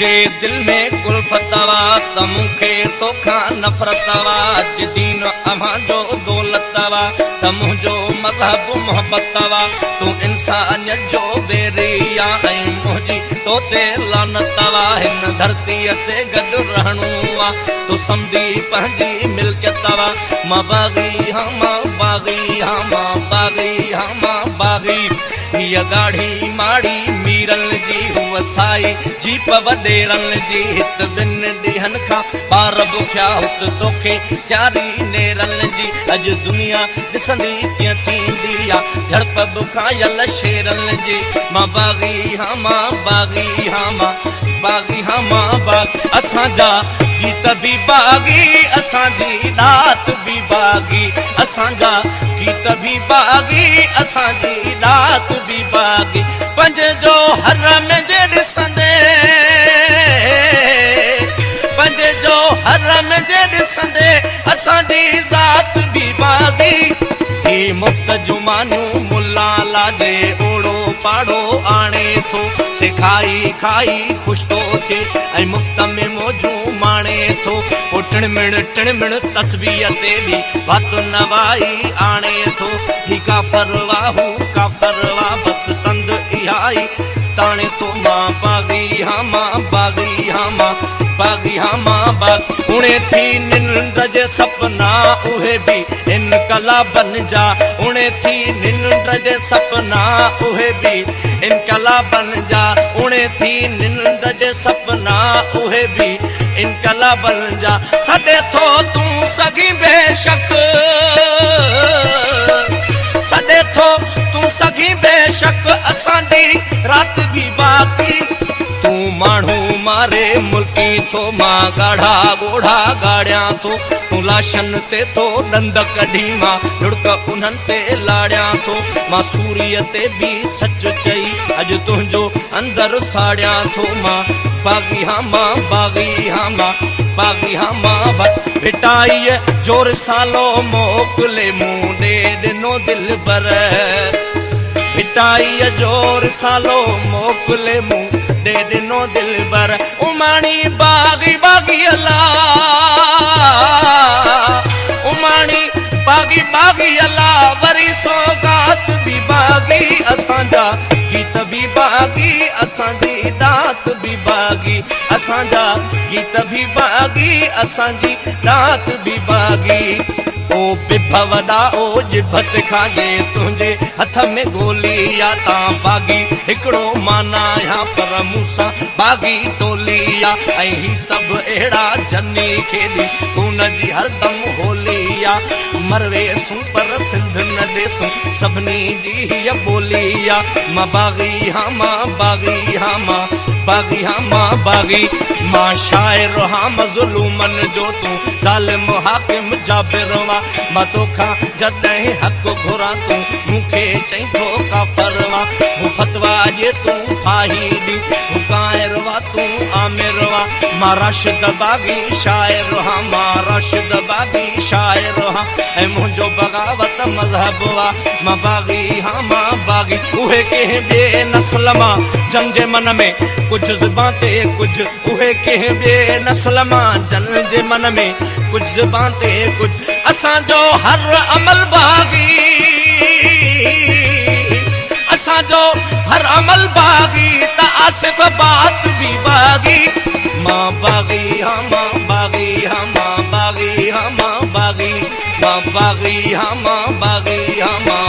जे दिल में कुल्फत वा त मूंखे तोखां नफ़रत वा। अॼु दीन अव्हां जो दौलत वा त मुंहिंजो मज़हब मोहबत वा। तूं इंसानियत जो वेरिया ऐं मुंहिंजी तो ते लानत वा। हिन धरतीअ ते गॾु रहणो वा तूं सम्झी पंहिंजी मिल्कियत वा। मां बाग़ी हाँ मां बाग़ी हाँ मां बाग़ी हाँ मां बाग़ी। हीअ गाढ़ी माड़ी मीरल जी हुअ साई जीप वॾेरल जी। हित ॿिनि ॾींहंनि खां ॿार बुखिया हुत तोखे चारी नेरल जी। अॼु दुनिया ॾिसंदी कीअं थींदी आ झड़प बुखायल शेरल जी। मां बाग़ी हाँ मां बाग़ी हाँ मां बाग़ी हाँ मां बाग़ी। असांजा गीत बि बाग़ी असांजी रात बि बाग़ी। असांजा गीत बि बाग़ी असांजी रात बि बाग़ी। पंज जो हर में जे ॾिसंदे पंज जो हर में जे ॾिसंदे असांजी ज़ात बि बाग़ी। ही मुफ़्त जुमानियूं मुल्ला लाजे ओड़ो पाड़ो आणे थो। सिखाई खाई ख़ुशि थो थिए ऐं मुफ़्त में मौजूं माणे थो। पोइ टिणमिण तस्बीह ते बि वात नवाई आणे थो। ही काफ़र वाह हू काफ़र वाह बसि तंद इहा ई ताणे थो। मां बाग़ी हाँ मां बाग़ी हाँ मां बाग़ी हाँ मां बाग़ी। उणे थी निंड जे सपना उहे बि इनकलाबनि जा। उणे थी निंड जे सपना उहे बि इनकलाबनि जा। उणे थी निंड जे सपना उहे बि इनकलाबनि जा। सॾे थो तूं सघी बेशक सॾे थो तूं सघी बेशक असांजी रात बि बाक़ी। तूं माण्हू मारे मुल्की थो मां ॻाढ़ा ॻोढ़ा ॻाढ़ियां थो। तूं लाशनि ते थो ॾंद कढी मां लुड़क उन्हनि ते लाड़ियां थो। मां सूरीअ ते बि सच चई अॼु तुंहिंजो अंदरि साड़ियां थो। मां बाग़ी हाँ मां बाग़ी हाँ मां बाग़ी हाँ मां भिटाईअ जो रिसालो मोकिले मूं ॾे ॾिनो दिल पर। भिटाईअ जो रिसालो मोकिले मूं ॾे ॾिनो दिल बर। उमाणी बाग़ी बाग़ी अला उमाणी बाग़ी बाग़ी अला वरी सौगात बि बाग़ी। असांजा गीत बि बाग़ी असांजी दात बि बाग़ी। असांजा गीत बि बाग़ी असांजी दात बि बाग़ी। ओ बिभवदा ओ जिभत खाजे तुंहिंजे हथ में गोली या तां बाग़ी। हिकिड़ो माना या पर मूंसां बाग़ी टोली आ। ऐं ही सभु अहिड़ा जनी खेॾी खून जी हरदम होली आ। मरवेसूं पर सिंध न ॾेसूं सभिनी जी हीअ ॿोली आ। मां बाग़ी हाँ मां बाग़ी हाँ मां बाग़ी हाँ मां बाग़ी। मां शाइर हाँ मज़लूमनि जो तूं ज़ालिम हाकिम जाबिर वा। मां तोखां जॾहिं हक़ घुरां तूं मूंखे चई थो काफ़र वा। हू फतवा ॾिए तूं फाही ॾी हू काइर वा तूं आमिर वा। मां राशिद बाग़ी शाइर हाँ मां राशिद बाग़ी शाइर हाँ ऐं मुंहिंजो बग़ावत मज़हब वा। मां बाग़ी हाँ मां बाग़ी। उहे कंहिं ॿिए नस्ल मां जंहिंजे मन में कुझु ज़ुबान ते कुझु उहे कंहिं ॿिए नस्ल मां जंहिंजे मन में कुझु ज़ुबान ते कुझु। असांजो हर अमल बाग़ी असांजो हर अमल बाग़ी त आसिफ़ बात बि बाग़ी। मां बाग़ी हाँ मां बाग़ी हाँ मां बाग़ी हाँ मां बाग़ी। मां बाग़ी हाँ मां बाग़ी हाँ मां